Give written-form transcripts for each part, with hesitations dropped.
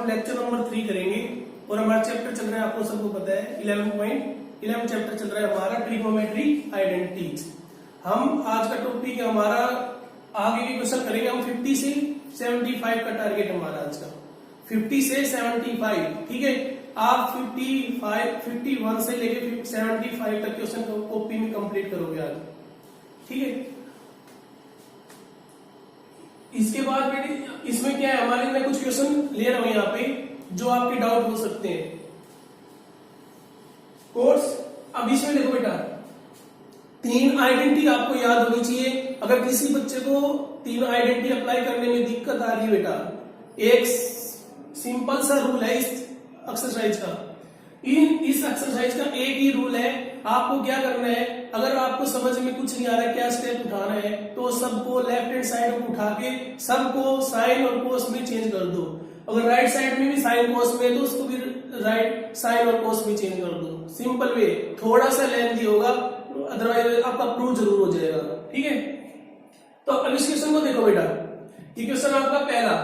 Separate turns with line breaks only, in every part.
Lecture number 3 करेंगे और हमारा चैप्टर चल रहा है, आपको सबको पता है 11.11 चैप्टर चल रहा है हमारा ट्रिग्नोमेट्री आइडेंटिटीज। हम आज का टॉपिक है हमारा, आगे के क्वेश्चन करेंगे हम 50 से 75 का टारगेट हमारा आज का 50 से 75। ठीक है, आप 51 से लेके 75 तक क्वेश्चन को कॉपी में कंप्लीट करोगे आज। ठीक है, इसके बाद बेटे इसमें क्या है, हमारे मैं कुछ क्वेश्चन ले रहा हूं यहाँ पे जो आपके डाउट हो सकते हैं। कोर्स अब इसमें देखो बेटा, 3 आइडेंटिटी आपको याद होनी चाहिए। अगर किसी बच्चे को 3 आइडेंटिटी अप्लाई करने में दिक्कत आ रही है बेटा, एक सिंपल सा रूल है इस एक्सरसाइज का, इस एक्सरसाइज का एक ही रूल है। आपको क्या करना है, अगर आपको समझ में कुछ नहीं आ रहा है क्या स्टेप उठाना है, तो सबको लेफ्ट हैंड साइड में उठा के सबको साइन और कोस में चेंज कर दो। अगर राइट साइड में भी साइन कोस में है तो उसको भी राइट साइन और कोस में चेंज कर दो। सिंपल वे, थोड़ा सा लेंथी होगा, अदरवाइज आपका प्रूव जरूर हो जाएगा। ठीक है, तो अब इस क्वेश्चन को देखो बेटा, ये क्वेश्चन आपका पहला,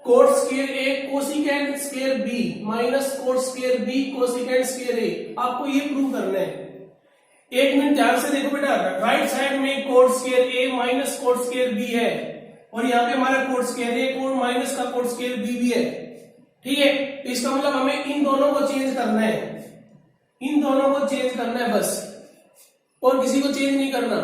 cot square A cosecant square B minus cot square B cosecant square A, आपको ये प्रूव करना है। एक मिनट ध्यान से देखो बेटा, राइट साइड में coat square A minus cot square B है और यहाँ पे हमारा coat square A coat minus का कोट स्क्वायर बी भी है। ठीक है, तो इसका मतलब हमें इन दोनों को चेंज करना है, इन दोनों को चेंज करना है बस, और किसी को चेंज नहीं करना।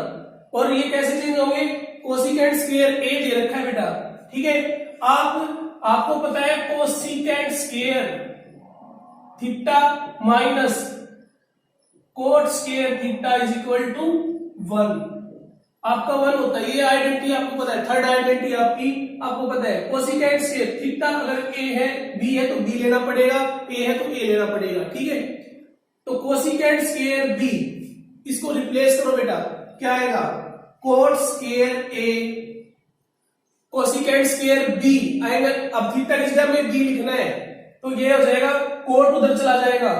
और ये कैसे चेंज होंगे, कोसिकेंट स्क्वायर ए दे रखा है बेटा। ठीक है, आपको पता है cosecant square theta minus cot square theta is equal to 1, आपका 1 होता है। ये आइडेंटिटी आपको पता है, थर्ड आइडेंटिटी आपको पता है। कोसिकेंट स्क्वायर थीटा, अगर ए है बी है तो बी लेना पड़ेगा, ए है तो ए लेना पड़ेगा। ठीक है, तो कोसिकेंट स्क्वायर बी, इसको रिप्लेस करो बेटा, क्या आएगा, coat square A cosecant square B आएगा। अब थीटा की जगह में बी लिखना है तो ये हो जाएगा, कोट उधर चला जाएगा,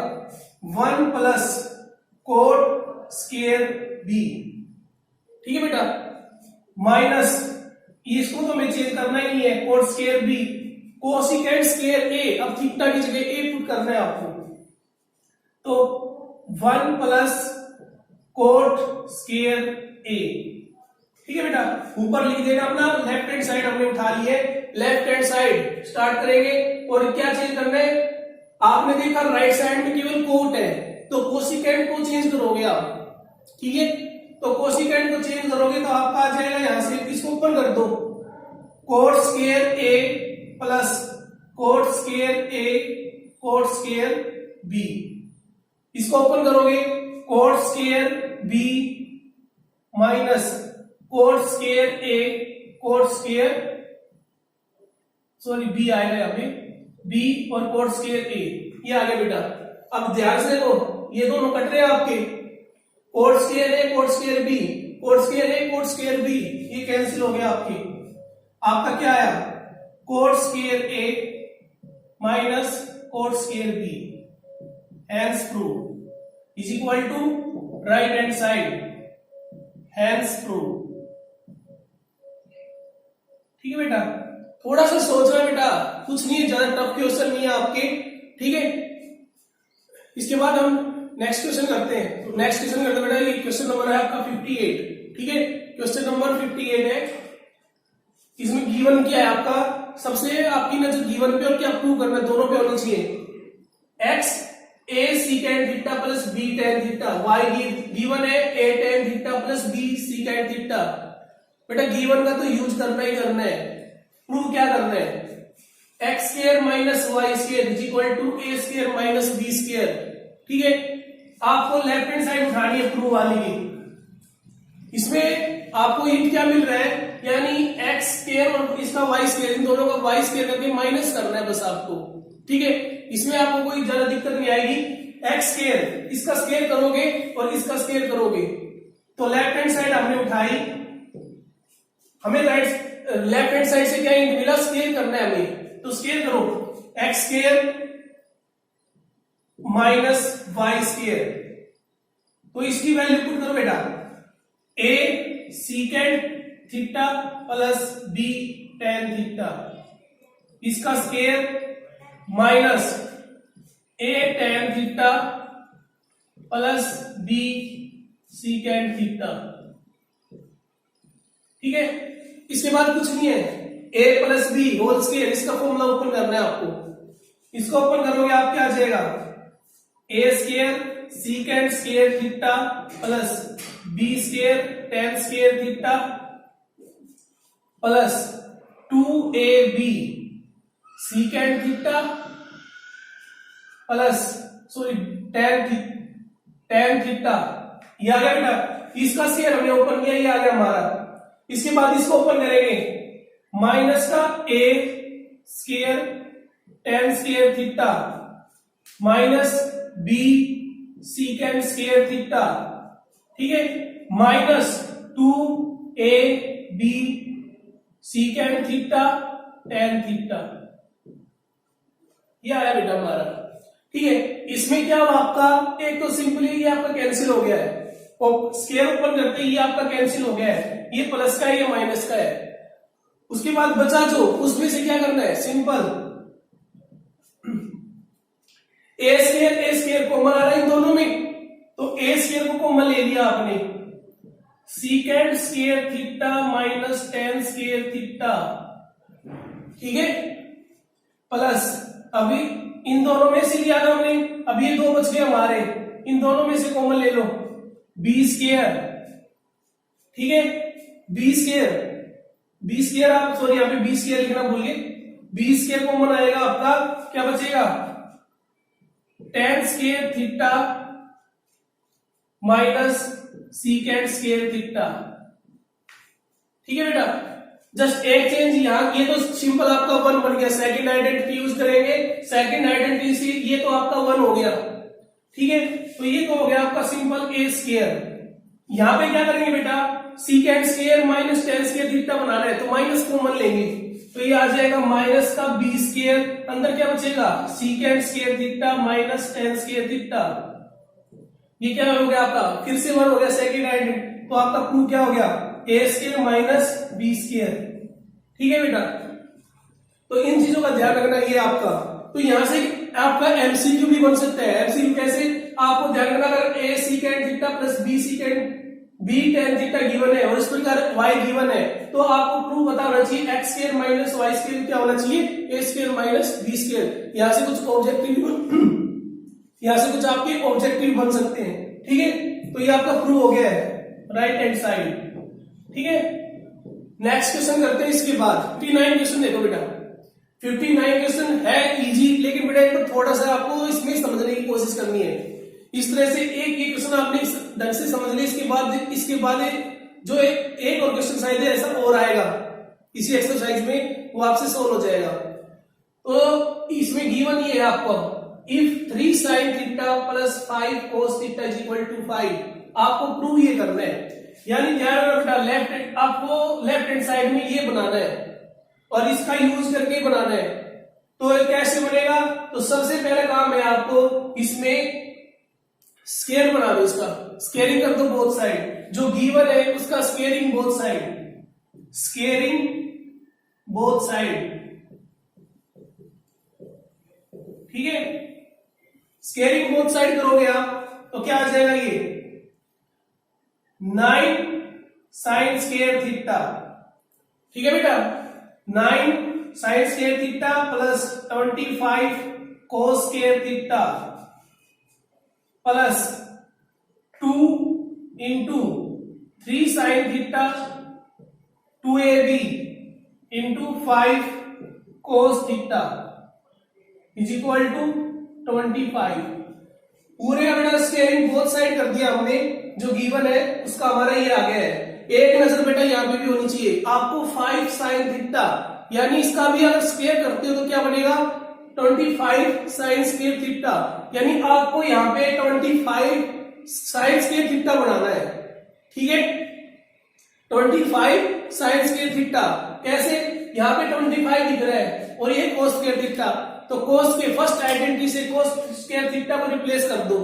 1 प्लस कोट स्क्वायर बी। ठीक है बेटा, माइनस इसको तो हमें चेंज करना ही नहीं है, cot square B cosecant square A, अब थीटा की जगह ए पुट करना है आपको, तो 1 प्लस कोट स्क्वायर ए। ठीक है बेटा, ऊपर लिख देना अपना, लेफ्ट हैंड साइड हमने उठा ली है, लेफ्ट हैंड साइड स्टार्ट करेंगे और क्या चेंज करना है, आपने देखा राइट साइड में केवल कोट है तो कोसिकेंट को चेंज करोगे आप। ठीक है, तो कोसिकेंट को चेंज करोगे तो आपका आ जाएगा, यहां से इसको ऊपर कर दो, cot square A plus cot square A cot square B, इसको ओपन करोगे, cot square B minus cot square A cot square, sorry B आएगा यहाँ पे, बी और कोट स्क्वायर ए, ये आ गया बेटा। अब ध्यान से देखो, ये दोनों कट रहे हैं आपके, cot square A cot square B, cot square A cot square B, ये कैंसिल हो गया आपकी। आपका क्या आया, cot square A minus cot square B, hence prove is equal to right hand side, hence prove. ठीक है बेटा, थोड़ा सा सोच रहा है बेटा, कुछ नहीं है, ज्यादा टफ क्वेश्चन नहीं है आपके। ठीक है, इसके बाद हम नेक्स्ट क्वेश्चन करते हैं। तो नेक्स्ट क्वेश्चन करते बेटा, ये क्वेश्चन नंबर है आपका 58। ठीक है, क्वेश्चन नंबर 58 है। इसमें गिवन क्या है आपका, सबसे आपकी नजर गिवन पे और क्या प्रूव करना है, दोनों पे होनी चाहिए। X A secant theta plus B tan theta, Y given है A tan theta plus B secant theta. बेटा गिवन का तो यूज करना ही करना है, प्रूव क्या करना है, X square minus Y square is equal to A square minus B square. ठीक है, आपको लेफ्ट हैंड साइड उठानी है प्रूव वाली की। इसमें आपको हिंट क्या मिल रहा है, यानी एक्स स्क्वायर और इसका वाई स्क्वायर, इन दोनों का वाई स्क्वायर करके माइनस करना है बस आपको। ठीक है, इसमें आपको कोई ज्यादा दिक्कत नहीं आएगी। एक्स स्क्वायर, इसका स्क्वायर करोगे और इसका स्क्वायर करोगे तो लेफ्ट हैंड साइड हमने उठाई, हमें लेफ्ट हैंड साइड से क्या हिंट मिला, स्क्वायर करना है हमें, तो स्क्वायर करो, X square minus Y square, तो इसकी वैल्यू पुट करो बेटा, A secant theta plus B tan theta, इसका square minus A tan theta plus B secant theta. ठीक है, इसके बाद कुछ नहीं है, a plus B whole square, इसका फॉर्मूला ओपन करना है आपको। इसको ओपन करोगे आप क्या आ जाएगा, A square secant square theta plus B square tan square theta plus 2ab secant theta plus sorry tan theta. ये आ गया बेटा, इसका स्क्वायर हमने ओपन किया, ये आ गया हमारा। इसके बाद इसको ओपन करेंगे, माइनस का A square tan square theta minus B secant square theta. ठीक है, minus 2ab secant theta tan theta. ये आया बेटा हमारा। ठीक है, इसमें क्या हुआ आपका, एक तो सिंपली ये आपका कैंसिल हो गया है, और स्क्वायर ओपन करते ही ये आपका कैंसिल हो गया है, ये प्लस का है ये माइनस का है। उसके बाद बचा जो, उसमें से क्या करना है, सिंपल ए स्क्वायर कॉमन आ रहा है इन दोनों में, तो ए स्क्वायर को कॉमन ले लिया आपने, सीकेंड square theta minus tan square theta. ठीक है, प्लस अभी इन दोनों में से लिया ना हमने, अब ये दो बच गए हमारे, इन दोनों में से कॉमन ले लो, बी स्क्वायर। ठीक है, बी स्क्वायर आप सॉरी यहाँ पे बी स्क्वायर लिखना भूल गए, बी स्क्वायर कॉमन आएगा आपका, क्या बचेगा, ten square theta minus सीकेंड square theta. ठीक है बेटा, जस्ट एक चेंज यहाँ, ये तो सिंपल आपका वन बन गया, सेकंड आइडेंटिटी यूज करेंगे, सेकंड आइडेंटिटी से ये तो आपका वन हो गया। ठीक है, तो ये तो हो गया आपका सिंपल ए स्क्वायर। यहां पे क्या करेंगे बेटा, secant square minus tan square theta बनाना है, तो माइनस कॉमन लेंगे, तो ये आ जाएगा माइनस का बी स्क्वायर, अंदर क्या बचेगा, सीकेंड square theta minus tan square theta. ये क्या हो गया आपका, फिर से वन हो गया सेकंड आइडेंटिटी, तो आपका प्रूफ क्या हो गया, ए स्क्वायर माइनस बी स्क्वायर। ठीक है बेटा, तो इन चीजों का ध्यान रखना ये आपका। तो यहां से आपका एमसीक्यू भी बन सकता है। एमसीक्यू कैसे, आपको ध्यान रखना, अगर A secant theta plus B secant B tan theta given है और इस प्रकार वाई गिवन है, तो आपको प्रूफ पता होना चाहिए X square minus Y square क्या होना चाहिए, A square minus B square. यहां से कुछ ऑब्जेक्टिव यहां से कुछ आपके ऑब्जेक्टिव बन सकते हैं। ठीक है, तो ये आपका प्रूफ हो गया है राइट हैंड साइड। ठीक है, नेक्स्ट क्वेश्चन करते हैं। इसके बाद 59 क्वेश्चन देखो बेटा, 59 क्वेश्चन है इजी, लेकिन बेटा इनको थोड़ा सा आपको इसमें समझने की कोशिश करनी है। इस तरह से एक क्वेश्चन आपने ढंग से समझ लिया, इसके बाद जो एक और क्वेश्चन शायद ऐसा और आएगा इसी एक्सरसाइज में, वो आपसे सोल्व हो जाएगा। तो इसमें गिवन ये है आपको, if 3 sin theta plus 5 cos theta is equal to 5, आपको प्रूव ये करना है। यानी ध्यान रखना, आपको लेफ्ट हैंड साइड में ये बनाना है और इसका यूज करके बनाना है। तो कैसे बनेगा, तो सबसे पहला काम है आपको इसमें स्क्वायर बना दो, इसका स्क्वायरिंग कर दो बोथ साइड, जो गिवन है उसका स्क्वायरिंग बोथ साइड। ठीक है, स्क्वायरिंग बोथ साइड करोगे आप तो क्या आ जाएगा, ये 9 sin स्क्वायर थीटा। ठीक है बेटा, 9 sin square theta plus 25 cos square theta plus 2 into 3 sin theta 2ab into 5 cos theta is equal to 25। पूरे बेटा स्क्वायरिंग बोथ साइड कर दिया हमने, जो गिवन है उसका हमारा ये आ गया है। एक नजर बेटा यहाँ पे भी होनी चाहिए आपको, 5 sin थीटा, यानी इसका भी अगर स्क्वायर करते हो तो क्या बनेगा, 25 sin स्क्वायर थीटा, यानी आपको यहाँ पे 25 sin स्क्वायर थीटा बनाना है। ठीक है, 25 sin स्क्वायर थीटा कैसे, यहाँ पे 25 दिख रहा है और ये cos स्क्वायर थीटा, तो cos के फर्स्ट आइडेंटिटी से cos स्क्वायर थीटा को रिप्लेस कर दो।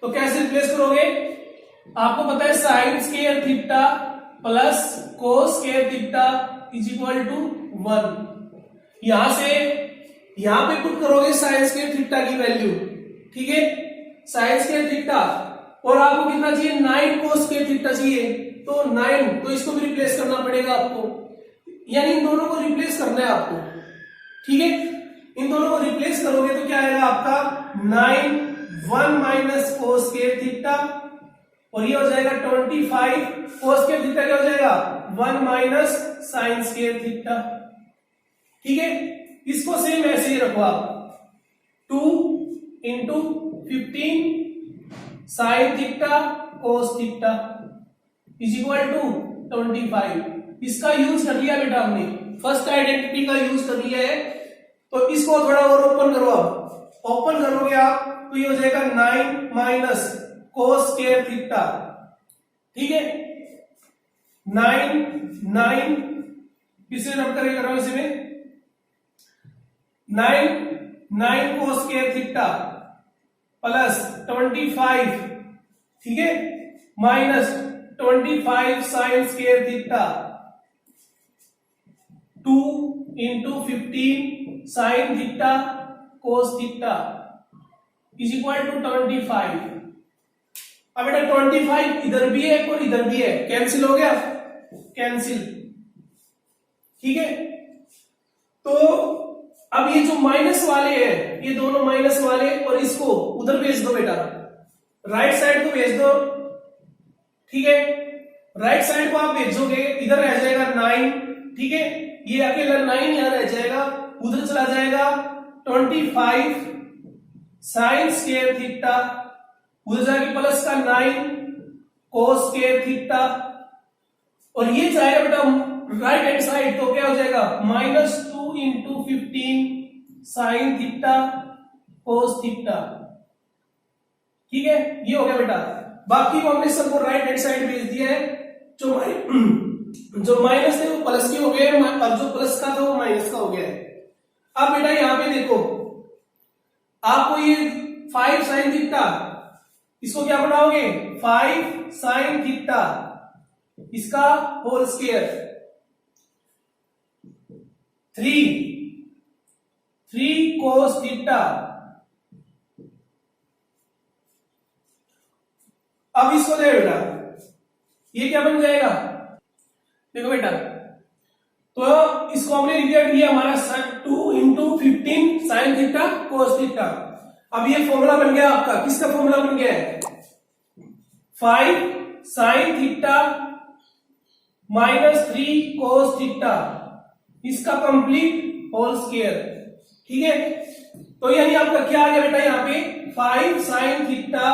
तो कैसे रिप्लेस करोगे, आपको पता है sin square theta plus cos square theta is equal to 1। यहां से यहां पे पुट करोगे साइन स्क्वायर थीटा की वैल्यू, ठीक है, साइन स्क्वायर थीटा, और आपको कितना चाहिए 9 cos स्क्वायर थीटा चाहिए, तो 9, तो इसको भी रिप्लेस करना पड़ेगा आपको, यानी इन दोनों को रिप्लेस करना है आपको, ठीक है। इन दोनों को रिप्लेस करोगे तो क्या आएगा आपका 9 1 माइनस cos स्क्वायर थीटा, और ये हो जाएगा 25 cos स्क्वायर थीटा क्या हो जाएगा 1 माइनस साइन स्क्वायर थीटा, ठीक है। इसको सेम ऐसे ही रखो आप, 2 into 15 sine theta cos theta is equal to 25। इसका यूज कर लिया बेटा हमने, फर्स्ट आइडेंटिटी का यूज कर लिया है, तो इसको थोड़ा और ओपन करो, आप ओपन करोगे आप तो ये हो जाएगा 9 माइनस cos स्क्वायर थीटा, ठीक है, 9 किसे रब करेगा इसे में 9 cos स्क्वायर थीटा प्लस 25, ठीक है, minus 25 sine square theta, 2 into 15 sine theta cos theta is equal to 25। अब बेटा 25 इधर भी है और इधर भी है, कैंसिल हो गया, कैंसिल, ठीक है। तो अब ये जो माइनस वाले हैं, ये दोनों माइनस वाले, और इसको उधर भेज दो बेटा, राइट साइड को भेज दो, ठीक है, राइट साइड को आप भेजोगे, इधर रह जाएगा 9, ठीक है, ये अकेला 9 यहां रह जाएगा, उधर चला जाएगा 25 साइन स्क्वायर थीटा, उधर जाके प्लस का 9 cos स्क्वायर थीटा, और ये जाएगा बेटा राइट हैंड साइड, तो क्या हो जाएगा -2 into 15 sine theta cos theta, ठीक है, ये हो गया बेटा। बाकी को हमने सबको राइट हैंड साइड भेज दिया है, जो माइनस थे वो प्लस के हो गए, और जो प्लस का था वो माइनस का हो गया है। अब बेटा यहां पे देखो, आपको ये 5 साइन थीटा, इसको क्या बनाओगे 5 साइन थीटा, इसका होल स्क्वायर, 3 cos थीटा। अब इसको दे बेटा, ये क्या बन जाएगा, देखो बेटा, तो इसको हमने लिख दिया हमारा 2 into 15 sine theta cos theta. अब ये फॉर्मूला बन गया आपका, किसका फॉर्मूला बन गया है 5 sine theta minus 3 cos theta, इसका कंप्लीट होल स्क्वायर, ठीक है। तो यानी आपका क्या आ गया बेटा, यहाँ पे 5 sine theta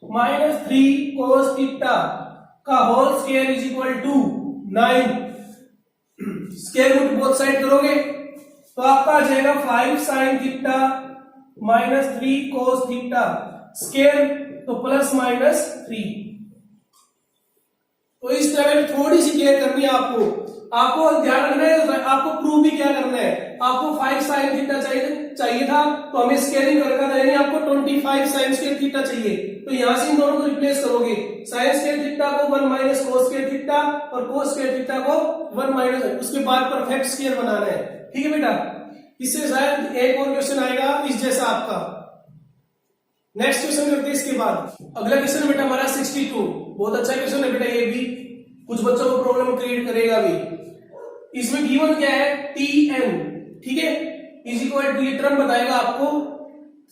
minus 3 cos theta का whole square is equal to 9। Square root both side करोगे तो आपका आ जाएगा 5 sine theta minus 3 cos theta, square तो प्लस माइनस 3। तो इस तरह थोड़ी सी केयर करनी है आपको ध्यान रखना है, आपको प्रूव भी क्या करना है, आपको 5 साइन थीटा चाहिए था, तो हमें स्क्वायरिंग करना था, यानी आपको 25 साइन स्क्वायर थीटा चाहिए, तो यहां से इन दोनों को रिप्लेस करोगे, साइन स्क्वायर थीटा को 1 माइनस cos स्क्वायर थीटा और cos स्क्वायर थीटा को 1 माइनस, उसके बाद परफेक्ट स्क्वायर बनाना है, ठीक है बेटा। इससे शायद एक और क्वेश्चन आएगा इस जैसा आपका। नेक्स्ट क्वेश्चन करते हैं इसके बाद। अगला क्वेश्चन बेटा हमारा 62, बहुत अच्छा क्वेश्चन है बेटा, ये भी कुछ बच्चों को प्रॉब्लम क्रिएट करेगा भी। इसमें गिवन क्या है tn, ठीक है, इज इक्वल टू, ये टर्म बताएगा आपको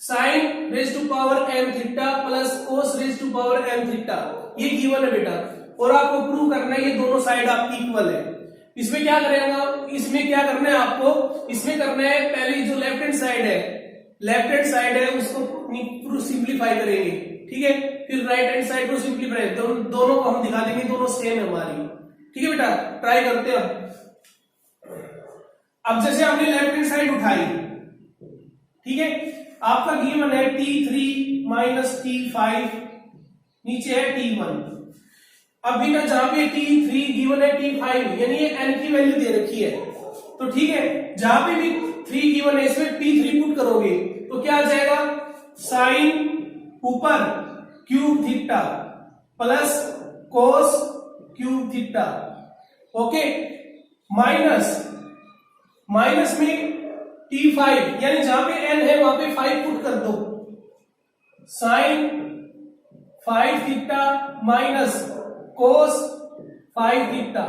sine raise to power n theta plus cos raise to power n theta, ये गिवन है बेटा, और आपको प्रूव करना है ये दोनों साइड आपकी इक्वल है। इसमें क्या करेगा, इसमें क्या करना है आपको, इसमें करना है पहले जो लेफ्ट हैंड साइड है उसको सिंप्लीफाई करेंगे, ठीक है, फिर राइट हैंड साइड को सिंप्लीफाई, दोनों को हम दिखा देंगे दोनों सेम है हमारी, ठीक है बेटा। ट्राई करते हैं। अब जैसे हमने लेफ्ट हैंड साइड उठाई, ठीक है, आपका गिवन है t3 माइनस t5, नीचे है t1। अब भी ना जहां पे t3 गिवन है t5, यानी ये n की वैल्यू दे रखी है, तो ठीक है, जहां पे भी 3 गिवन है इसमें t3 पुट करोगे तो क्या आ जाएगा, साइन ऊपर cube theta plus cos cube theta, okay, minus में T5 यानी जहां पे n है वहां पे 5 पुट कर दो, sine 5 theta minus cos 5 theta.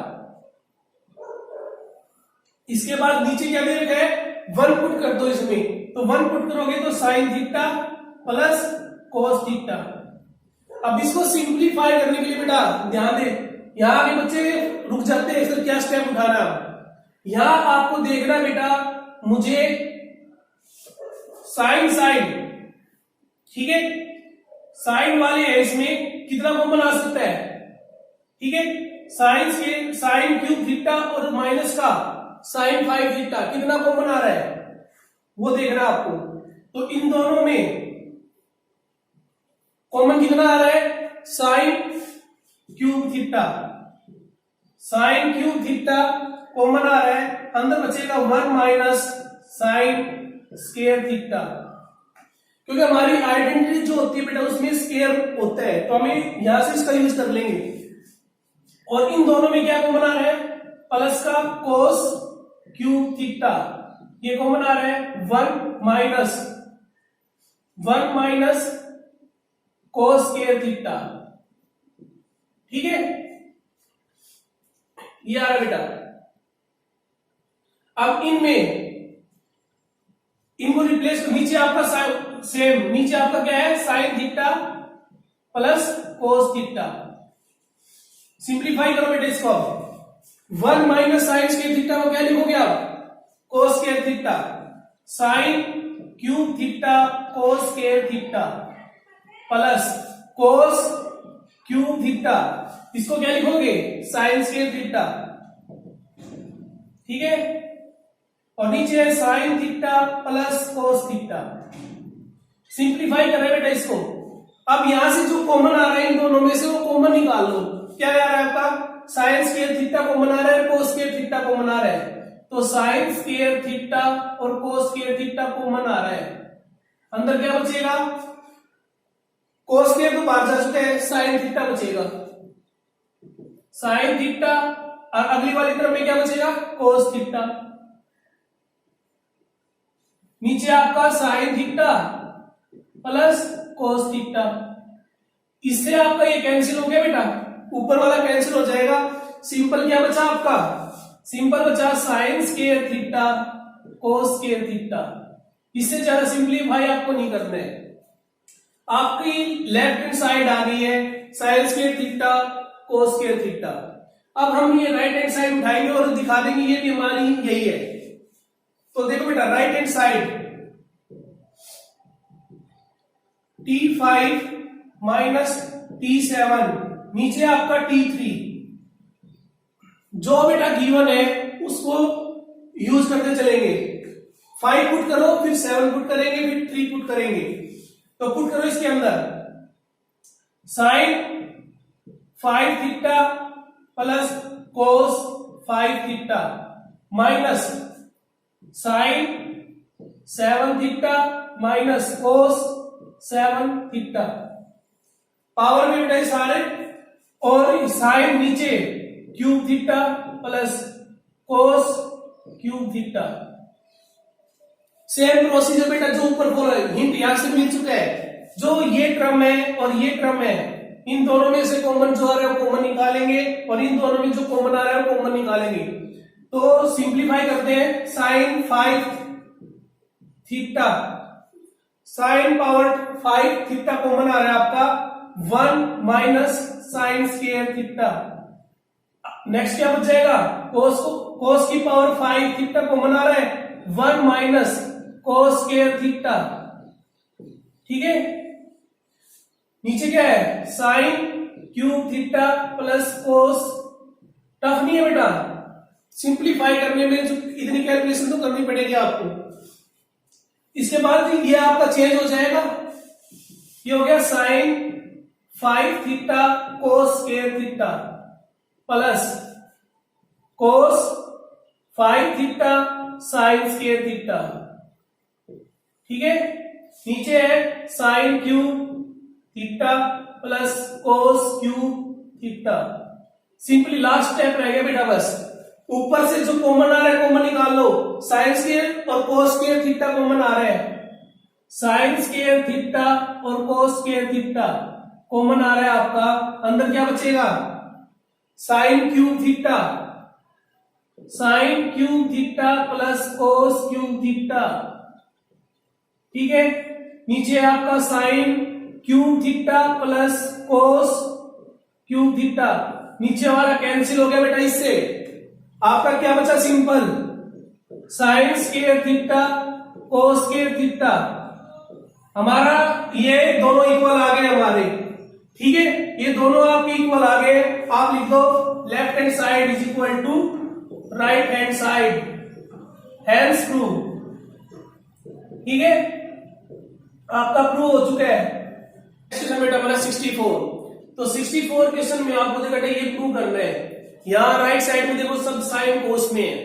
इसके बाद नीचे क्या दे रखा है, 1 पुट कर दो इसमें, तो 1 पुट करोगे तो sine theta plus cos theta. अब इसको सिंप्लीफाई करने के लिए बेटा ध्यान दे, यहां के बच्चे रुक जाते हैं, सर क्या स्टेप उठाना है। यहां आपको देखना बेटा, मुझे साइन साइन, ठीक है, साइन वाले है इसमें कितना कॉमन आ सकता है, ठीक है, साइन के साइन क्यूब थीटा और माइनस का साइन 5 थीटा कितना कॉमन आ रहा है वो देखना आपको। तो इन दोनों में कॉमन कितना आ रहा है, sine cube theta, sine cube theta common आ रहा है, अंदर बचेगा 1 माइनस साइन स्क्वायर थीटा, क्योंकि हमारी आइडेंटिटी जो होती है बेटा उसमें स्क्वायर होता है, तो हमें यहां से इसका यूज कर लेंगे। और इन दोनों में क्या कॉमन आ रहा है, प्लस का कोस क्यूब थीटा, ये कॉमन आ रहा है 1 माइनस कोस स्क्वायर थीटा, ठीक है, ये आ रहा है बेटा। अब इनको रिप्लेस करो, नीचे आपका सेम, नीचे आपका क्या है, sine theta plus cos theta. Simplify करो बेटा इसको, 1 माइनस साइन स्क्वायर थीटा को क्या लिखोगे आप, कोस square theta, sine cube theta cos square theta plus cos cube theta, इसको क्या लिखोगे, साइन स्क्वायर थीटा, ठीक है, और नीचे है sine theta plus cos theta. Simplify कर रहे बेटा इसको। अब यहां से जो कॉमन आ रहा है इन दोनों में से वो कॉमन निकाल लो, क्या आ रहा है आपका, साइन स्क्वायर थीटा कॉमन आ रहा है, कोस स्क्वायर थीटा कॉमन आ रहा है, तो साइन स्क्वायर थीटा और कोस स्क्वायर थीटा कॉमन आ रहा है, अंदर क्या बचेगा, कोस स्क्वायर तो बाहर जा चुका है, साइन थीटा बचेगा, साइन थीटा, और अगली वाली तरफ में क्या बचेगा, कोस थीटा, नीचे आपका sine theta plus cos theta. इससे आपका ये कैंसिल हो गया बेटा, ऊपर वाला कैंसिल हो जाएगा, सिंपल क्या बचा आपका, सिंपल बचा sign square theta cos square theta. इससे ज्यादा सिंप्लीफाई आपको नहीं करना है। आपकी लेफ्ट हैंड साइड आ गई है, sine square theta cos square theta. अब हम ये राइट हैंड साइड उठाएंगे और दिखा देंगे ये भी हमारी यही है। तो देखो बेटा, right hand side T5 minus T7, नीचे आपका T3, जो बेटा गिवन है उसको यूज करते चलेंगे। 5 पुट करो, फिर 7 पुट करेंगे, फिर 3 पुट करेंगे। तो पुट करो इसके अंदर, sine 5 theta plus cos 5 theta minus sine 7 theta minus cos 7 theta, power में बेटा सारे, और साइन नीचे cube theta plus cos cube theta. Same procedure बेटा जो ऊपर बोला है, हिंट यहां से मिल चुका है, जो ये क्रम है और ये क्रम है, इन दोनों में से कॉमन जो आ रहा है वो कॉमन निकालेंगे, और इन दोनों में जो कॉमन आ रहा है वो कॉमन निकालेंगे। तो सिंप्लीफाई करते हैं, sine 5 theta, sine power 5 theta common आ रहा है आपका, 1 minus sine square theta. Next क्या बच जाएगा, कोस की पावर 5 थीटा कॉमन आ रहा है, 1 माइनस कोस स्क्वायर थीटा, ठीक है, नीचे क्या है, साइन क्यूब थीटा प्लस कोस। टफ नहीं है बेटा, सिंप्लीफाई करने में जो इतनी कैलकुलेशन तो करनी पड़ेगी आपको। इसके बाद ये आपका चेंज हो जाएगा, ये हो गया sine 5 theta cos square theta plus cos 5 theta sine square theta, ठीक है, नीचे है sine cube theta plus cos cube theta. Simply last step रह गया बेटा बस, ऊपर से जो कॉमन आ रहा है कॉमन निकाल लो, साइन स्क्वायर और कोस स्क्वायर थीटा कॉमन आ रहा है, साइन स्क्वायर थीटा और कोस स्क्वायर थीटा कॉमन आ रहा है आपका, अंदर क्या बचेगा, sign cube theta, sine cube theta plus cos cube theta, ठीक है। नीचे आपका sign cube theta plus cos cube theta, नीचे वाला कैंसिल हो गया बेटा, इससे आपका क्या बचा, simple sign square theta cos square theta, हमारा ये दोनों इक्वल आ गए हमारे, ठीक है, ये दोनों आपके इक्वल आ गए। आप लिख दो left hand side is equal to right hand side, hence prove, ठीक है, आपका प्रूव हो चुका है। क्वेश्चन बेटा बना 64, तो 64 क्वेश्चन में आपको बेटा ये प्रूव करना है, यहाँ राइट साइड में देखो सब साइन कोस में है,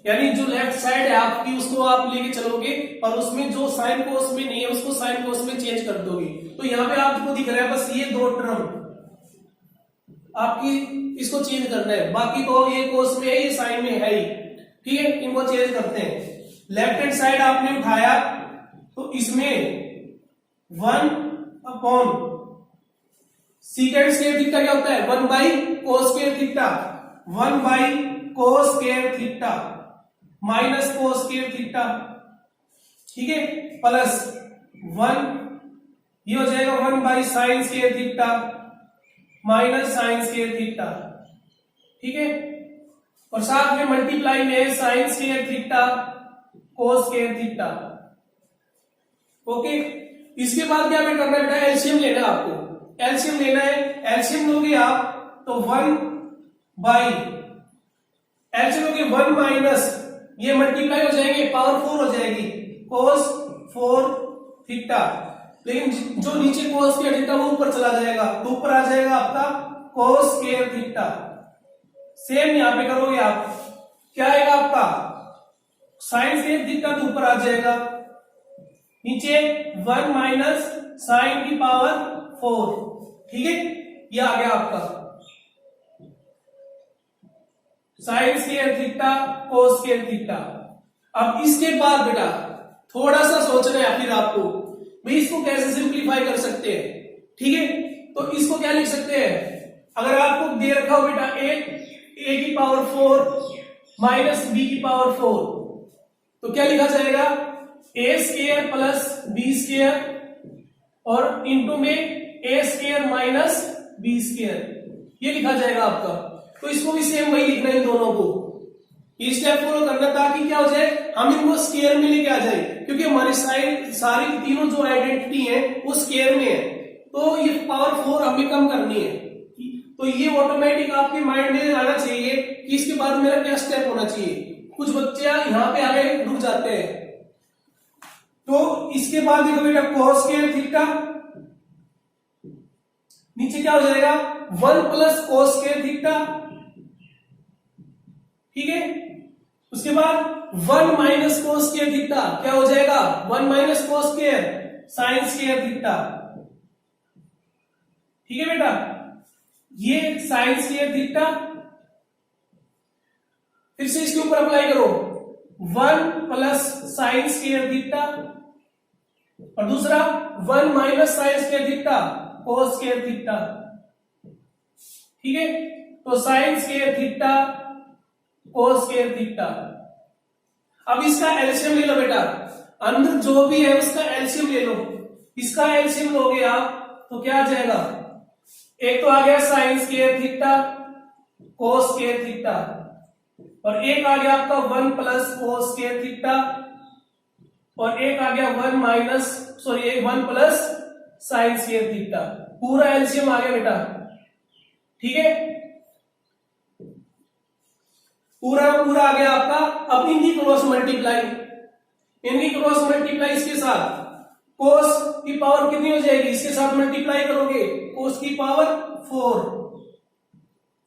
यानी जो लेफ्ट साइड है आपकी उसको आप लेके चलोगे और उसमें जो साइन कोस में नहीं है उसको साइन कोस में चेंज कर दोगे। तो यहाँ पे आपको दिख रहा है बस ये दो टर्म आपकी, इसको चेंज करना है, बाकी तो ये कोस में है ये साइन में है ही, ठीक है, इनको चेंज करते हैं। लेफ्ट हैंड साइड आपने उठाया तो इसमें 1 अपॉन सीकेंड स्क्वायर थीटा क्या होता है, 1 by cos square theta, 1 by cos square theta minus cos square theta, ठीक है, प्लस 1 ये हो जाएगा 1 by sine square theta minus sine square theta, ठीक है, और साथ में मल्टीप्लाई में sign square theta cos square theta, okay. इसके बाद क्या करना है बेटा, एलसीएम लेना है आपको, एलसीएम लेना है, एलसीएम लोगे आप तो 1 बाई एलसीएम लोगे 1 माइनस ये मल्टीप्लाई हो जाएंगे पावर 4 हो जाएगी कोस 4 थीटा, लेकिन जो नीचे कोस स्क्वायर थीटा वो ऊपर चला जाएगा तो ऊपर आ जाएगा आपका कोस स्क्वायर थीटा। सेम यहां पे करोगे आप, क्या आएगा आपका साइन स्क्वायर थीटा तो ऊपर आ जाएगा, नीचे 1 माइनस साइन की पावर 4, ठीक है, ये आ गया आपका sign square theta cos square theta. अब इसके बाद बेटा थोड़ा सा सोचना है फिर आपको, भाई इसको कैसे सिंप्लीफाई कर सकते हैं, ठीक है, तो इसको क्या लिख सकते हैं, अगर आपको दे रखा हो बेटा ए की पावर 4 माइनस बी की पावर 4 तो क्या लिखा जाएगा, A square plus B square और इनटू में ए स्क्वायर माइनस बी स्क्वायर, ये लिखा जाएगा आपका। तो इसको भी सेम वही लिखना है इन दोनों को, ये स्टेप फॉलो करना ताकि क्या हो जाए, हम इनको स्क्वायर में लेके आ जाए, क्योंकि हमारी साइड सारी तीनों जो आइडेंटिटी है वो स्क्वायर में है, तो ये पावर 4 हमें कम करनी है। तो ये ऑटोमेटिक आपके माइंड में आना चाहिए कि इसके बाद मेरा क्या स्टेप होना चाहिए। कुछ बच्चे यहाँ पे आगे रुक जाते हैं, तो इसके बाद देखो बेटा कोस स्क्वायर थीटा, नीचे क्या हो जाएगा 1 प्लस कोस स्क्वायर थीटा, ठीक है, उसके बाद 1 माइनस कोस स्क्वायर थीटा क्या हो जाएगा 1 minus cos square sine square theta, ठीक है बेटा, ये साइन स्क्वायर थीटा, फिर से इसके ऊपर अप्लाई करो 1 प्लस साइन स्क्वायर थीटा और दूसरा 1 minus sine square theta cos square theta, ठीक है, तो sine square theta cos square theta. अब इसका एलसीएम ले लो बेटा, अंदर जो भी है उसका एलसीएम ले लो, इसका एलसीएम लोगे आप तो क्या आ जाएगा, एक तो आ गया sign square theta cos square theta और एक आ गया आपका 1 प्लस कोस स्क्वायर थीटा और एक आ गया 1 minus 1 plus sine square theta, पूरा एलसीएम आ गया बेटा, ठीक है, पूरा आ गया आपका। अब इनकी क्रॉस मल्टीप्लाई, इनकी क्रॉस मल्टीप्लाई इसके साथ कोस की पावर कितनी हो जाएगी, इसके साथ मल्टीप्लाई करोगे कोस की पावर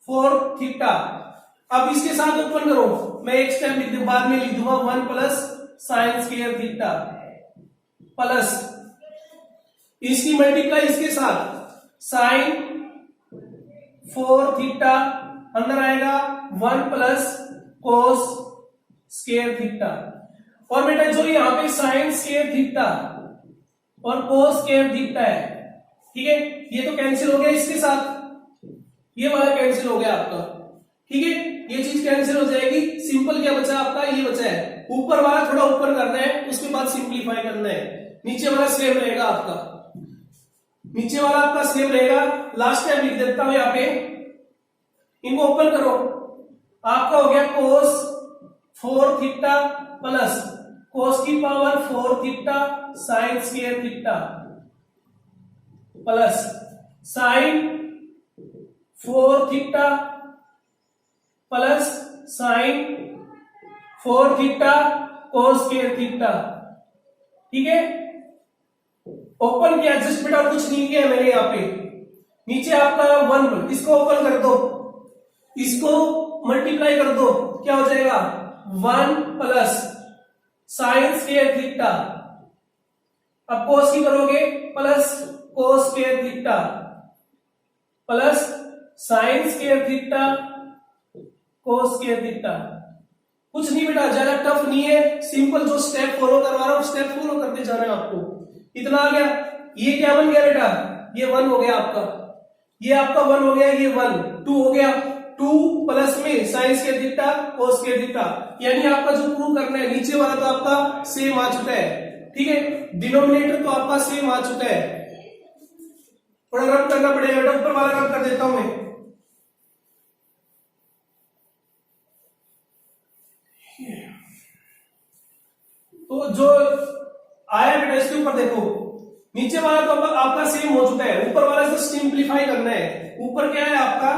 4 थीटा। अब इसके साथ ओपन करो, मैं एक स्टेप लिख दूं, बाद में लिख दूंगा 1 plus sine square theta plus इसकी मल्टीप्लाई इसके साथ साइन 4 थीटा, अंदर आएगा 1 प्लस कोस स्क्वायर थीटा। और बेटा जो यहाँ पे साइन स्क्वायर थीटा और कोस स्क्वायर थीटा है, ठीक है, ये तो कैंसिल हो गया इसके साथ, ये वाला कैंसिल हो गया आपका, ठीक है, ये चीज कैंसिल हो जाएगी। सिंपल क्या बचा आपका, ये बचा है, ऊपर वाला थोड़ा ऊपर करना है, उसके बाद सिंप्लीफाई करना है, नीचे वाला सेम रहेगा आपका, नीचे वाला आपका सेम रहेगा। लास्ट टाइम लिख देता हूं यहाँ पे, इनको ओपन करो, आपका हो गया कोस 4 थीटा प्लस कोस की power 4 theta sine square theta plus sine 4 theta plus sine 4 theta cos square theta, ठीक है। ओपन किया, जस्ट बेटा कुछ नहीं किया मैंने यहाँ पे, नीचे आपका 1, इसको ओपन कर दो, इसको मल्टीप्लाई कर दो, क्या हो जाएगा 1 प्लस साइन स्क्वायर थीटा, अब कोस की करोगे plus cos square theta plus sine square theta cos square theta. कुछ नहीं बेटा, ज्यादा टफ नहीं है, सिंपल जो स्टेप फॉलो करवा रहा हूं स्टेप फॉलो करते जाना है आपको। इतना आ गया, ये क्या बन गया बेटा, ये 1 हो गया आपका, ये आपका 1 हो गया, ये 1 2 हो गया, 2 प्लस में sign square theta cos square theta, यानी आपका जो प्रूव करना है नीचे वाला तो आपका सेम आ चुका है, ठीक है, डिनोमिनेटर तो आपका सेम आ चुका है, थोड़ा रब करना पड़ेगा बेटा, ऊपर वाला रब कर देता हूं मैं। तो जो आया बेटा इसके ऊपर देखो, नीचे वाला तो आपका सेम हो चुका है, ऊपर वाला से सिंप्लीफाई करना है। ऊपर क्या है आपका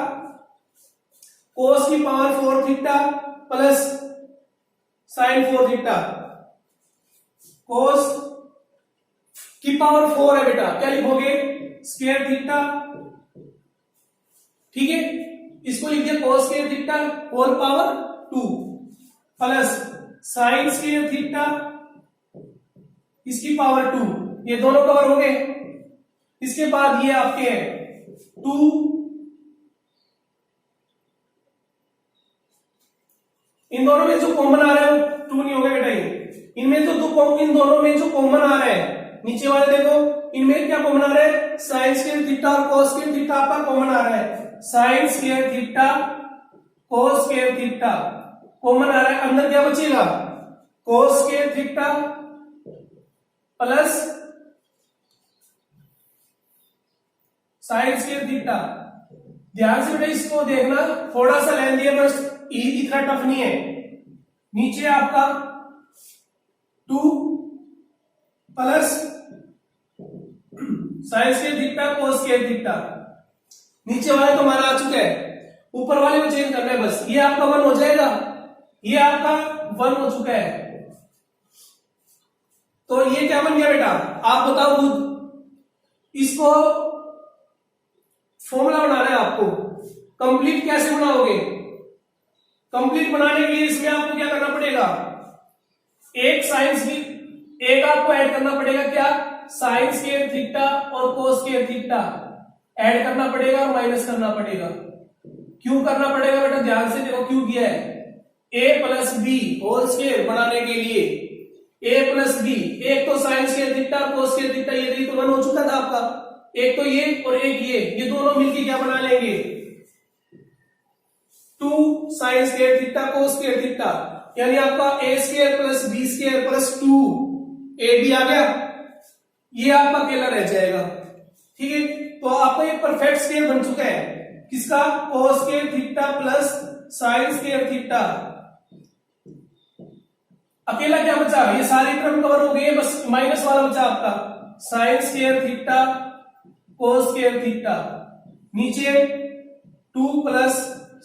कोस की power 4 theta plus sine 4 theta, cos की पावर 4 है बेटा, क्या लिखोगे स्क्वायर थीटा, ठीक है, इसको लिख दिया cos square theta whole power 2 plus sine square theta इसकी पावर 2, ये दोनों कवर हो गए। इसके बाद ये आपके हैं 2 इन दोनों में जो कॉमन आ रहा है 2 नहीं होगा बेटा, ये इनमें तो इन दोनों में जो कॉमन आ रहा है, नीचे वाले देखो इनमें क्या कॉमन आ रहा है, साइन स्क्वायर थीटा और कोस स्क्वायर थीटा आपका कॉमन आ रहा है, sine square theta cos square theta common आ रहा है, अंदर क्या बचेगा cos square theta plus sine square theta. ध्यान से बेटा इसको देखना, थोड़ा सा लेंदी है बस, इतना टफ नहीं है। नीचे आपका 2 plus sine square theta cos square theta, नीचे वाले तो हमारा आ चुका है, ऊपर वाले को चेंज करना है बस, ये आपका 1 हो जाएगा, ये आपका 1 हो चुका है। तो ये क्या बन गया बेटा, आप बताओ खुद, इसको फॉर्मूला बनाना है आपको, कंप्लीट कैसे बनाओगे, कंप्लीट बनाने के लिए इसमें आपको क्या करना पड़ेगा, एक साइंस की एक आपको ऐड करना पड़ेगा, क्या साइन स्क्वायर थीटा और कोस स्क्वायर थीटा ऐड करना पड़ेगा और माइनस करना पड़ेगा। क्यों करना पड़ेगा बेटा, ध्यान से देखो क्यों किया है, a plus B whole square बनाने के लिए, a प्लस बी, एक तो sine square theta cos square theta, ये तो 1 हो चुका था आपका, एक तो ये और एक ये दोनों मिलके क्या बना लेंगे 2 sine square theta cos square theta, यानी आपका a square plus B square plus 2 ab आ गया, ये आपका अकेला रह जाएगा, ठीक है। तो आपका ये परफेक्ट स्क्वायर बन चुका है, किसका कोस square theta plus sine square theta. अकेला क्या बचा, ये सारे टर्म कवर हो गए, बस माइनस वाला बचा आपका sign square theta cos square theta, नीचे 2 plus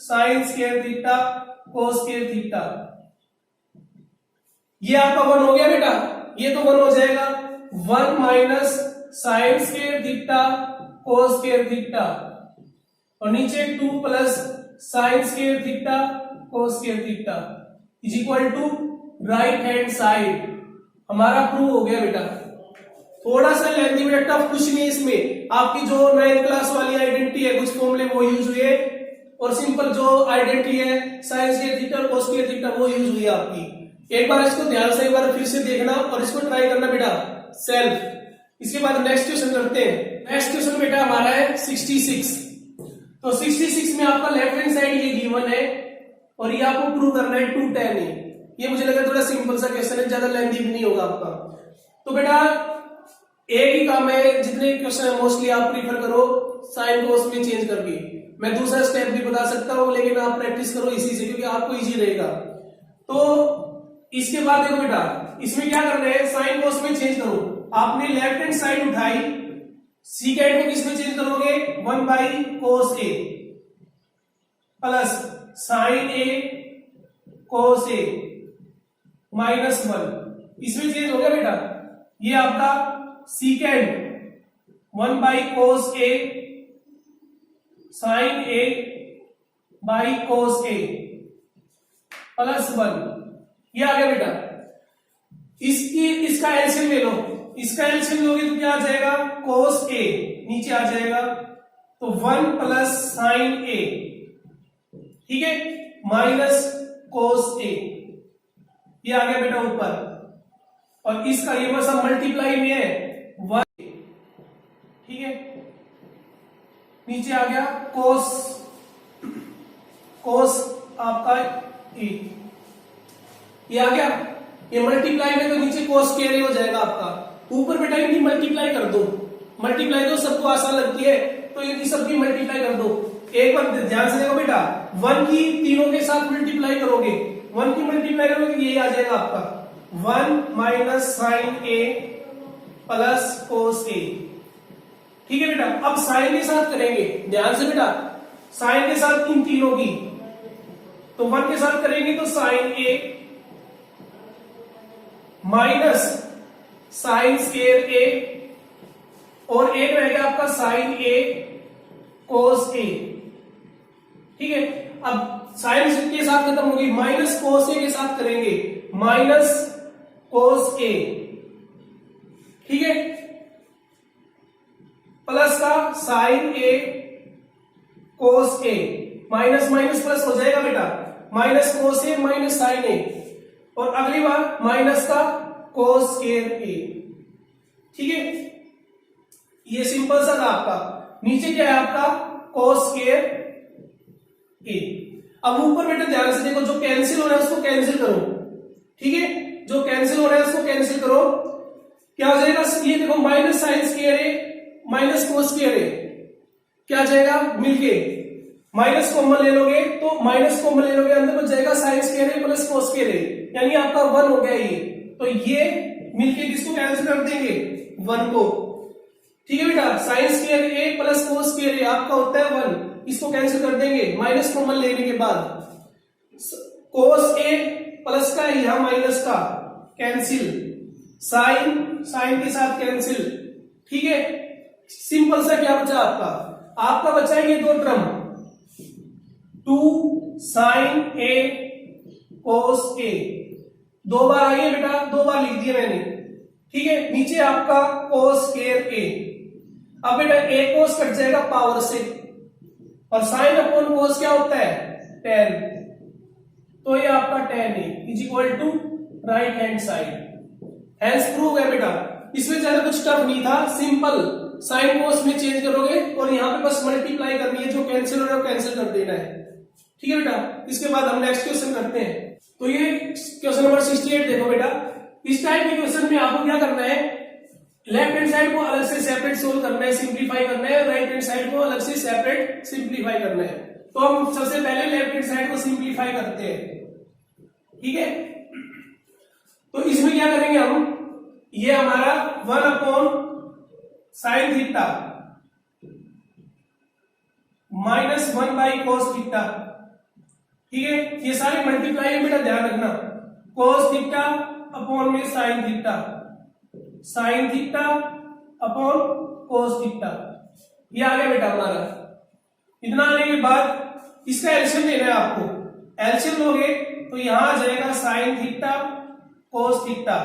sine square theta cos square theta, ये आपका 1 हो गया बेटा, ये तो 1 हो जाएगा, 1 minus sine square theta cos square theta, और नीचे 2 plus sine square theta cos square theta is equal to right hand side. हमारा प्रूव हो गया बेटा, थोड़ा सा लेंथी बेटा, टफ कुछ नहीं इसमें, आपकी जो 9th क्लास वाली आइडेंटिटी है कुछ फॉर्मूले वो यूज हुए, और सिंपल जो आइडेंटिटी है साइन स्क्वायर थीटा और cos स्क्वायर थीटा वो यूज हुई आपकी। एक बार इसको ध्यान से एक बार फिर से देखना और इसको ट्राई करना बेटा सेल्फ। इसके बाद नेक्स्ट क्वेश्चन करते हैं। नेक्स्ट क्वेश्चन बेटा हमारा है 66। तो 66 में आपका लेफ्ट हैंड साइड ये गिवन है और ये आपको प्रूव करना है 2 tan है। ये मुझे लगा थोड़ा सिंपल सा क्वेश्चन है, ज्यादा लेंथी भी नहीं होगा आपका। तो बेटा एक ही काम है, जितने क्वेश्चन है मोस्टली आप प्रीफर करो साइन कोस में चेंज करके। मैं दूसरा स्टेप भी बता सकता हूं लेकिन आप प्रैक्टिस करो इसी से क्योंकि आपको इजी रहेगा। तो इसके बाद देखो बेटा इसमें क्या करना है, साइन कोस में चेंज करो। आपने लेफ्ट हैंड साइड उठाई, सीकेंड को किसमें चेंज करोगे 1 by cos A plus sine A cos A minus 1, इसमें चेंज हो गया बेटा। ये आपका secant 1 by cos A sine A by cos A plus 1, ये आ गया बेटा। इसका एलसीएम ले लो, इसका एलसीएम लोगे तो क्या आ जाएगा कोस ए नीचे आ जाएगा, तो 1 प्लस साइन ए, ठीक है, माइनस कोस ए, ये आ गया बेटा ऊपर। और इसका ये बस अब मल्टीप्लाई में है 1, ठीक है, नीचे आ गया कोस आपका ए, ये आ गया। ये मल्टीप्लाई में तो नीचे कोस स्क्वायर हो जाएगा आपका, ऊपर बेटा इनकी मल्टीप्लाई कर दो। मल्टीप्लाई तो सबको आसान लगती है तो इनकी सबकी मल्टीप्लाई कर दो। एक बार ध्यान से देखो बेटा 1 की तीनों के साथ मल्टीप्लाई करोगे, 1 की मल्टीप्लाई करोगे ये आ जाएगा आपका 1 माइनस साइन ए प्लस कोस ए, ठीक है बेटा। अब साइन के साथ करेंगे, ध्यान से बेटा साइन के साथ इन तीनों की, तो 1 के साथ करेंगे तो साइन ए माइनस साइन स्क्वायर ए और एक रहेगा आपका साइन ए कोस ए, ठीक है। अब साइन के साथ खत्म होगी, माइनस कोस ए के साथ करेंगे माइनस कोस ए, ठीक है, प्लस का sign A cos A, minus minus plus हो जाएगा बेटा, minus cos A minus sign ए, और अगली बार माइनस का कोस स्क्वायर ए, ठीक है। ये सिंपल सा था आपका। नीचे क्या है आपका कोस स्क्वायर ए। अब ऊपर बेटा ध्यान से देखो, जो कैंसिल हो रहा है उसको कैंसिल करो, ठीक है, जो कैंसिल हो रहा है उसको कैंसिल करो। क्या हो जाएगा, ये देखो minus sine square A minus cos square ए, क्या जाएगा मिलके, माइनस कॉमन ले लोगे तो माइनस कॉमन ले लोगे, अंदर बच जाएगा sine square A plus cos square ए, यानी आपका 1 हो गया ये। तो ये मिलके किसको कैंसिल कर देंगे 1 को, ठीक है बेटा। Sine square A plus cos square ए आपका होता है 1, इसको कैंसिल कर देंगे माइनस कॉमन लेने के बाद। कोस ए प्लस का यहां माइनस का कैंसिल, साइन के साथ कैंसिल, ठीक है। सिंपल सा क्या बचा आपका बचा है ये 2 टर्म 2 साइन ए कोस ए, 2 बार आई है बेटा, 2 बार लिख दिया मैंने, ठीक है। नीचे आपका कोस स्क्वायर ए, अब बेटा ए कोस कट जाएगा पावर से, और साइन अपॉन कोस क्या होता है tan, तो ये आपका tan A is equal to right hand side. Hence prove है बेटा, इसमें ज्यादा कुछ टफ नहीं था, सिंपल साइन कोस में चेंज करोगे और यहाँ पे बस मल्टीप्लाई करनी है, जो कैंसिल हो रहा है वो कैंसिल कर देना है, ठीक है बेटा। इसके बाद हम नेक्स्ट क्वेश्चन करते हैं। तो ये क्वेश्चन नंबर 68 देखो बेटा, इस टाइप के क्वेश्चन में आपको क्या करना है, लेफ्ट हैंड साइड को अलग से सेपरेट सोल्व करना है, सिंप्लीफाई करना है, राइट हैंड साइड को अलग से सेपरेट सिंप्लीफाई करना है। तो हम सबसे पहले लेफ्ट हैंड साइड को सिंप्लीफाई करते हैं, ठीक है। तो इसमें क्या करेंगे हम, ये हमारा 1 upon sine theta minus 1 by cos theta, ठीक है। ये सारे मल्टीप्लाई है बेटा, ध्यान रखना, कोस थीटा अपॉन में sine theta upon cos theta, ये आ गया बेटा हमारा। इतना आने के बाद इसका एलसीएम लेना है आपको, एलसीएम लोगे तो यहां आ जाएगा साइन थीटा कोस थीटा,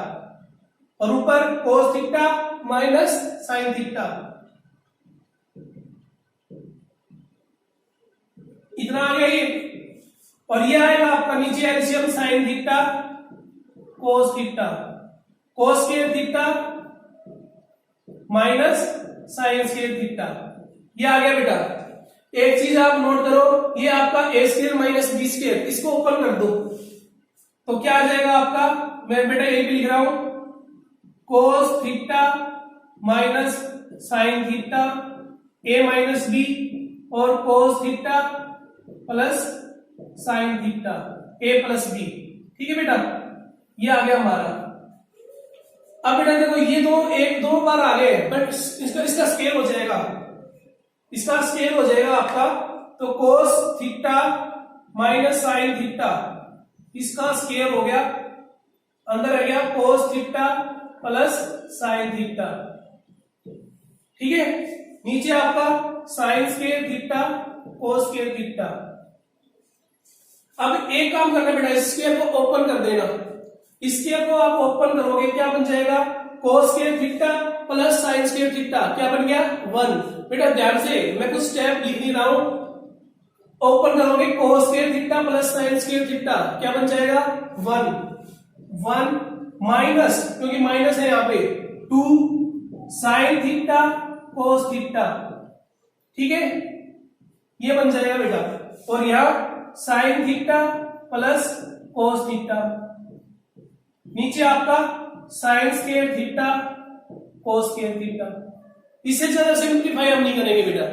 और ऊपर कोस थीटा माइनस साइन थीटा, इतना आ गया ये, और ये आएगा आपका नीचे LCM sine theta cos theta, cos square theta minus sine square theta, ये आ गया बेटा। एक चीज आप नोट करो, ये आपका ए स्क्वायर माइनस बी स्क्वायर, इसको ओपन कर दो तो क्या आ जाएगा आपका, मैं बेटा यही भी लिख रहा हूं, cos theta minus sine theta A minus B और cos theta plus sine theta A plus B. ठीक है बेटा, ये आ गया हमारा। अब बेटा देखो ये दो बार आ गए, बट इसका स्केल हो जाएगा, इसका स्केल हो जाएगा आपका, तो कोस थीटा माइनस साइन थीटा, इसका स्केल हो गया, अंदर रह गया कोस थीटा प्लस साइन थीटा। ठीक है, नीचे आपका sign square theta cos square theta. अब एक काम करना बेटा, इस स्क्वायर को ओपन कर देना, इस स्क्वायर को आप ओपन करोगे क्या बन जाएगा, कोस square theta plus sine square theta, क्या बन गया 1। बेटा ध्यान से, मैं कुछ स्टेप लिख नहीं रहा हूं, ओपन करोगे कोस square theta plus sine square theta, क्या बन जाएगा 1 माइनस, क्योंकि माइनस है यहां पे 2 साइन थीटा कोस थीटा। ठीक है, ये बन जाएगा बेटा, और यहां sine theta plus cos theta, नीचे आपका sign square theta cos square theta. इससे ज्यादा सिंप्लीफाई हम नहीं करेंगे बेटा,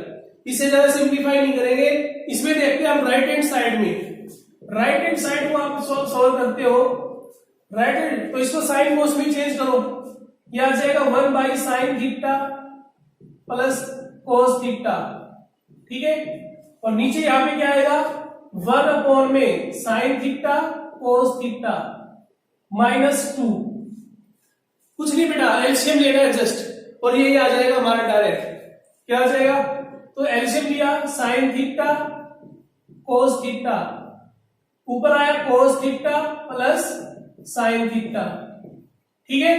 इससे ज्यादा सिंप्लीफाई नहीं करेंगे। इसमें देखते हैं हम राइट हैंड साइड में, राइट हैंड साइड को आप सॉल्व करते हो, राइट हैंड, तो इसको साइन कोस में चेंज करो, यह आ जाएगा 1 by sine theta plus cos theta. ठीक है, और नीचे यहां पे क्या आएगा 1 अपॉन में साइन थीटा कोस थीटा -2। कुछ नहीं बेटा, एलसीएम लेना है जस्ट, और ये आ जाएगा हमारा डायरेक्ट, क्या आ जाएगा, तो एलसीएम लिया साइन थीटा कोस थीटा, ऊपर आया कोस थीटा प्लस साइन थीटा। ठीक है,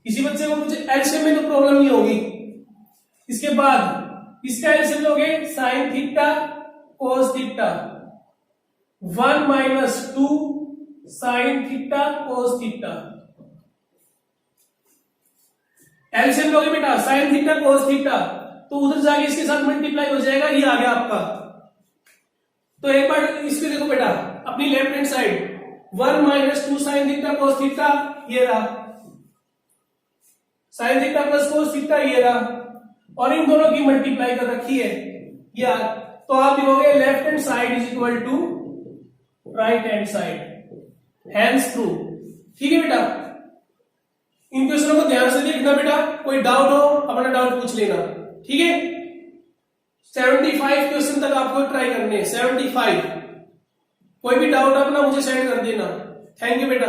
किसी बच्चे को कुछ एलसीएम में तो प्रॉब्लम नहीं होगी। इसके बाद इसका एलसीएम लोगे sine theta cos theta, 1 - 2 sine theta cos theta, LCM लोगे बेटा साइन थीटा कोस थीटा, तो उधर जाके इसके साथ मल्टीप्लाई हो जाएगा, ये आ गया आपका। तो एक बार इसको देखो बेटा, अपनी left hand side 1 - 2 sine theta cos theta, ये रहा sine theta plus cos theta, ये रहा, और इन दोनों की मल्टीप्लाई कर रखी है यार, तो आप लिखोगे left hand side is equal to right hand side, hands through. ठीक है बेटा, इन क्वेश्चनों को ध्यान से देखना बेटा, कोई डाउट हो अपना डाउट पूछ लेना। ठीक है, 75 क्वेश्चन तक आपको ट्राई करने हैं, 75। कोई भी डाउट अपना मुझे सेंड कर देना। थैंक यू बेटा।